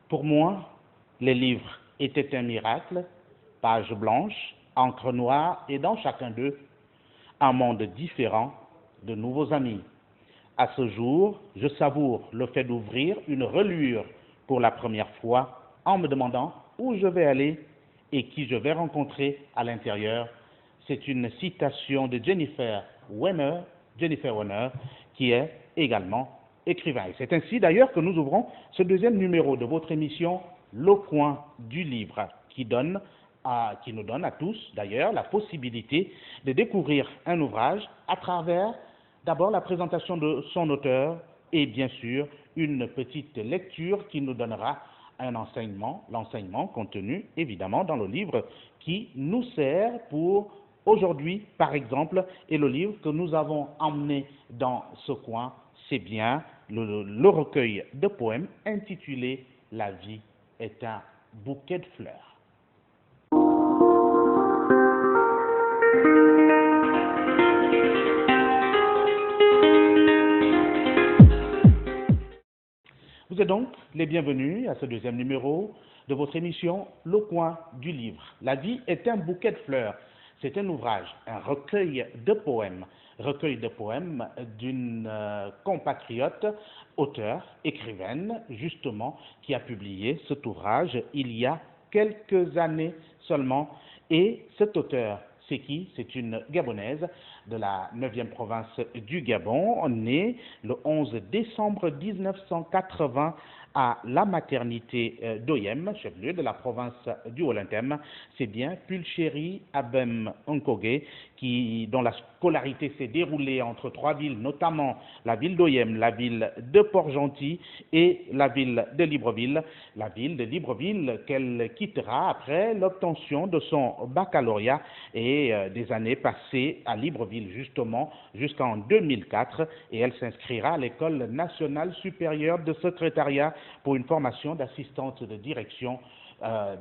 Pour moi, les livres étaient un miracle, page blanche, encre noire, et dans chacun d'eux, un monde différent, de nouveaux amis. À ce jour, je savoure le fait d'ouvrir une reliure pour la première fois en me demandant où je vais aller et qui je vais rencontrer à l'intérieur. C'est une citation de Jennifer Wenner, qui est également écrivain. Et c'est ainsi d'ailleurs que nous ouvrons ce deuxième numéro de votre émission Le Coin du Livre, qui nous donne à tous d'ailleurs la possibilité de découvrir un ouvrage à travers d'abord la présentation de son auteur et bien sûr une petite lecture qui nous donnera un enseignement, l'enseignement contenu évidemment dans le livre qui nous sert pour aujourd'hui par exemple, et le livre que nous avons emmené dans ce coin, c'est bien le recueil de poèmes intitulé La vie est un bouquet de fleurs. Vous êtes donc les bienvenus à ce deuxième numéro de votre émission Le Coin du Livre. La vie est un bouquet de fleurs. C'est un ouvrage, un recueil de poèmes d'une compatriote, auteure, écrivaine, justement, qui a publié cet ouvrage il y a quelques années seulement. Et cet auteur, c'est qui? C'est une Gabonaise de la 9e province du Gabon, née le 11 décembre 1980 à la maternité d'Oyem, chef-lieu de la province du Haut-Lintem. C'est bien Pulchéri Abem Nkogé, dont la scolarité s'est déroulée entre trois villes, notamment la ville d'Oyem, la ville de Port-Gentil et la ville de Libreville. La ville de Libreville qu'elle quittera après l'obtention de son baccalauréat et des années passées à Libreville, justement, jusqu'en 2004. Et elle s'inscrira à l'École nationale supérieure de secrétariat pour une formation d'assistante de direction.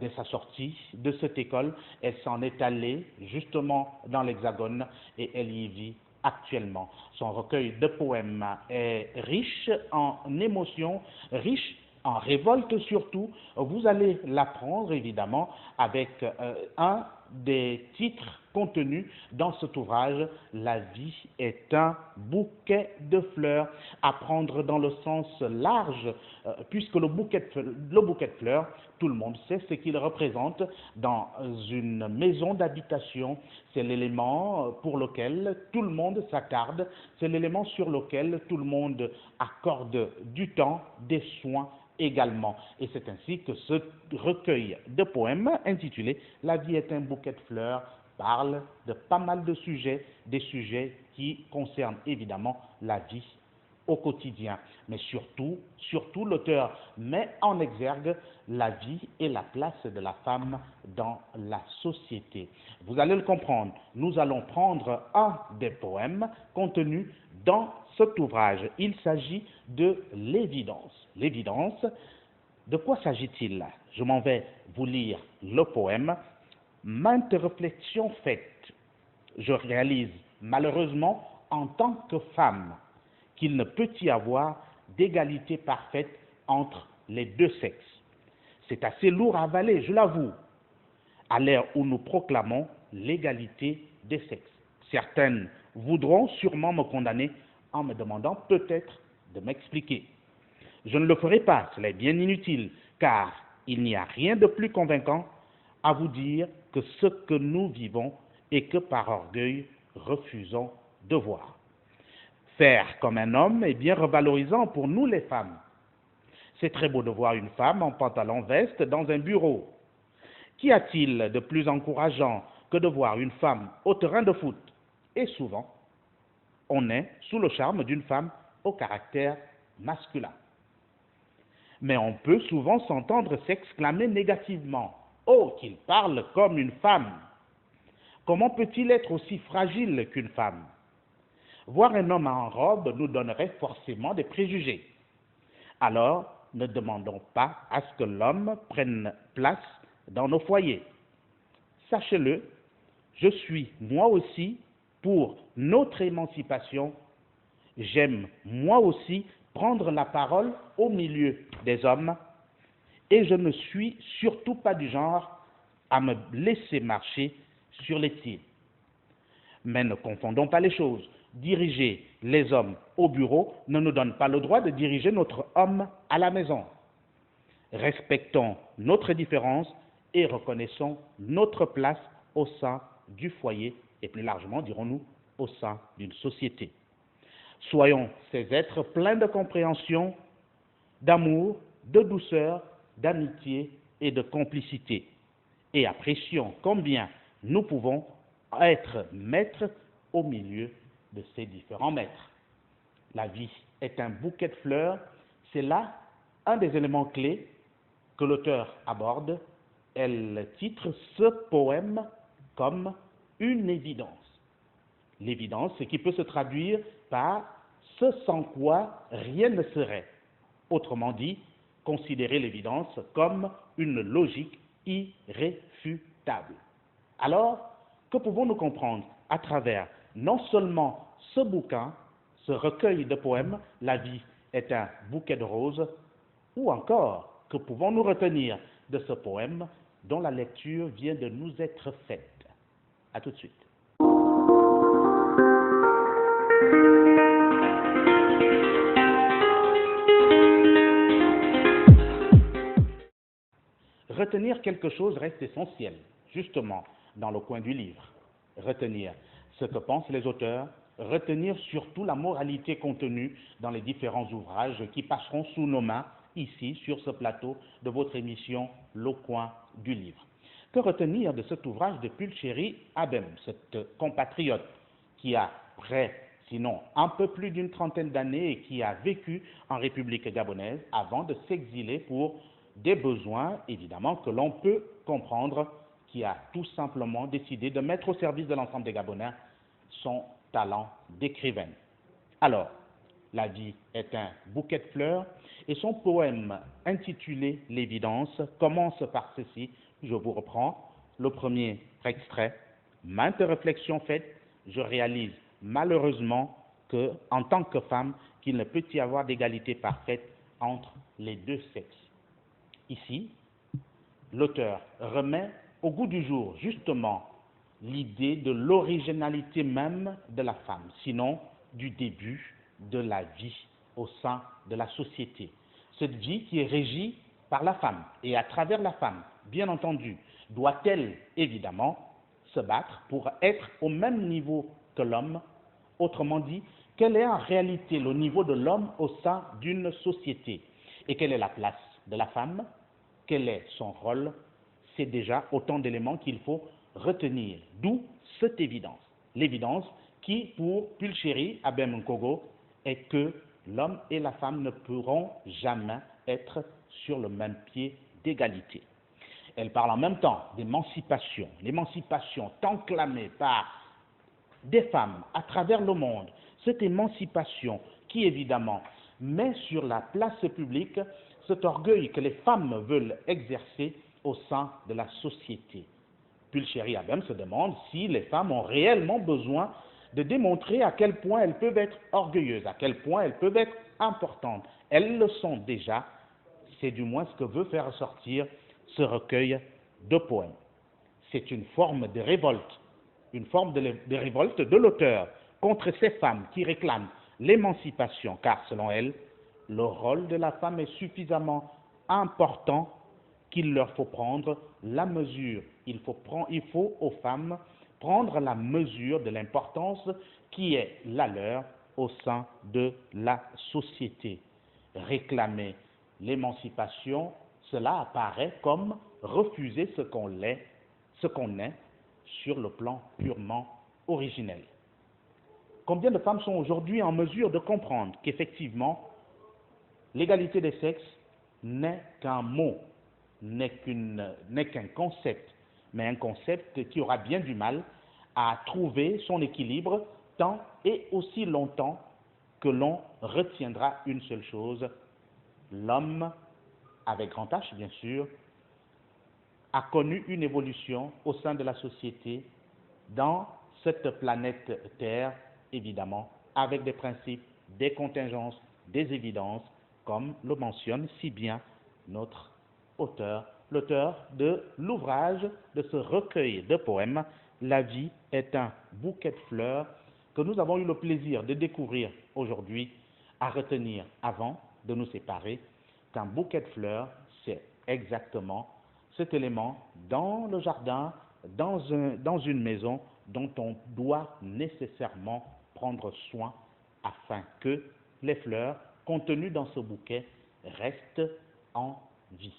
Dès sa sortie de cette école, elle s'en est allée justement dans l'Hexagone et elle y vit actuellement. Son recueil de poèmes est riche en émotions, riche en révolte surtout. Vous allez l'apprendre évidemment avec un des titres contenus dans cet ouvrage, La vie est un bouquet de fleurs, à prendre dans le sens large, puisque le bouquet de fleurs, tout le monde sait ce qu'il représente dans une maison d'habitation. C'est l'élément pour lequel tout le monde s'attarde, c'est l'élément sur lequel tout le monde accorde du temps, des soins également. Et c'est ainsi que ce recueil de poèmes intitulé La vie est un bouquet de fleurs parle de pas mal de sujets, des sujets qui concernent évidemment la vie au quotidien. Mais surtout l'auteur met en exergue la vie et la place de la femme dans la société. Vous allez le comprendre, nous allons prendre un des poèmes contenus dans cet ouvrage. Il s'agit de l'évidence. L'évidence, de quoi s'agit-il? Je m'en vais vous lire le poème. Maintes réflexions faites, je réalise malheureusement en tant que femme qu'il ne peut y avoir d'égalité parfaite entre les deux sexes. C'est assez lourd à avaler, je l'avoue, à l'ère où nous proclamons l'égalité des sexes. Certaines voudront sûrement me condamner en me demandant peut-être de m'expliquer. Je ne le ferai pas, cela est bien inutile, car il n'y a rien de plus convaincant à vous dire que ce que nous vivons et que par orgueil refusons de voir. Faire comme un homme est bien revalorisant pour nous les femmes. C'est très beau de voir une femme en pantalon-veste dans un bureau. Qu'y a-t-il de plus encourageant que de voir une femme au terrain de foot? Et souvent, on est sous le charme d'une femme au caractère masculin. Mais on peut souvent s'entendre s'exclamer négativement. Oh, qu'il parle comme une femme! Comment peut-il être aussi fragile qu'une femme? Voir un homme en robe nous donnerait forcément des préjugés. Alors, ne demandons pas à ce que l'homme prenne place dans nos foyers. Sachez-le, je suis moi aussi pour notre émancipation. J'aime moi aussi prendre la parole au milieu des hommes et je ne suis surtout pas du genre à me laisser marcher sur les pieds. Mais ne confondons pas les choses. Diriger les hommes au bureau ne nous donne pas le droit de diriger notre homme à la maison. Respectons notre différence et reconnaissons notre place au sein du foyer et plus largement, dirons-nous, au sein d'une société. Soyons ces êtres pleins de compréhension, d'amour, de douceur, d'amitié et de complicité. Et apprécions combien nous pouvons être maîtres au milieu de ces différents maîtres. La vie est un bouquet de fleurs, c'est là un des éléments clés que l'auteur aborde. Elle titre ce poème comme une évidence. L'évidence, c'est qui peut se traduire par ce sans quoi rien ne serait. Autrement dit, considérer l'évidence comme une logique irréfutable. Alors, que pouvons-nous comprendre à travers non seulement ce bouquin, ce recueil de poèmes, La vie est un bouquet de roses, ou encore, que pouvons-nous retenir de ce poème dont la lecture vient de nous être faite? À tout de suite. Retenir quelque chose reste essentiel, justement, dans le coin du livre. Retenir ce que pensent les auteurs, retenir surtout la moralité contenue dans les différents ouvrages qui passeront sous nos mains, ici, sur ce plateau de votre émission Le coin du livre. Que retenir de cet ouvrage de Pulchéry Abem, cette compatriote qui a près, sinon un peu plus d'une trentaine d'années et qui a vécu en République gabonaise avant de s'exiler pour des besoins, évidemment, que l'on peut comprendre, qui a tout simplement décidé de mettre au service de l'ensemble des Gabonais son talent d'écrivaine. Alors, La vie est un bouquet de fleurs et son poème intitulé L'évidence commence par ceci, je vous reprends, le premier extrait. Maintes réflexions faites, je réalise malheureusement que, en tant que femme, qu'il ne peut y avoir d'égalité parfaite entre les deux sexes. Ici, l'auteur remet au goût du jour justement l'idée de l'originalité même de la femme, sinon du début de la vie au sein de la société. Cette vie qui est régie par la femme et à travers la femme, bien entendu, doit-elle évidemment se battre pour être au même niveau que l'homme. Autrement dit, quel est en réalité le niveau de l'homme au sein d'une société et quelle est la place de la femme, quel est son rôle, c'est déjà autant d'éléments qu'il faut retenir. D'où cette évidence. L'évidence qui, pour Pulchéry Abem Nkogo, est que l'homme et la femme ne pourront jamais être sur le même pied d'égalité. Elle parle en même temps d'émancipation, l'émancipation tant clamée par des femmes à travers le monde, cette émancipation qui évidemment met sur la place publique cet orgueil que les femmes veulent exercer au sein de la société. Pulchéry Abem se demande si les femmes ont réellement besoin de démontrer à quel point elles peuvent être orgueilleuses, à quel point elles peuvent être importantes. Elles le sont déjà, c'est du moins ce que veut faire ressortir ce recueil de poèmes. C'est une forme de révolte, de révolte de l'auteur contre ces femmes qui réclament l'émancipation, car selon elle, le rôle de la femme est suffisamment important qu'il leur faut prendre la mesure. Il faut aux femmes prendre la mesure de l'importance qui est la leur au sein de la société. Réclamer l'émancipation, cela apparaît comme refuser ce qu'on est sur le plan purement originel. Combien de femmes sont aujourd'hui en mesure de comprendre qu'effectivement, l'égalité des sexes n'est qu'un mot, n'est qu'un concept, mais un concept qui aura bien du mal à trouver son équilibre tant et aussi longtemps que l'on retiendra une seule chose, l'homme, avec grand H bien sûr, a connu une évolution au sein de la société dans cette planète Terre, évidemment, avec des principes, des contingences, des évidences, comme le mentionne si bien notre l'auteur de l'ouvrage, de ce recueil de poèmes, La vie est un bouquet de fleurs, que nous avons eu le plaisir de découvrir aujourd'hui, à retenir avant de nous séparer, qu'un bouquet de fleurs, c'est exactement cet élément dans le jardin, dans une maison dont on doit nécessairement prendre soin afin que les fleurs contenues dans ce bouquet restent en vie.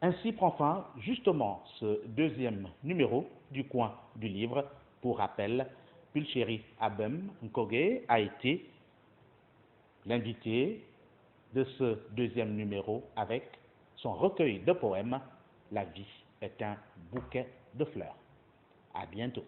Ainsi prend fin justement ce deuxième numéro du coin du livre. Pour rappel, Pulchéri Abem Nkoge a été l'invité de ce deuxième numéro avec son recueil de poèmes La vie est un bouquet de fleurs. À bientôt.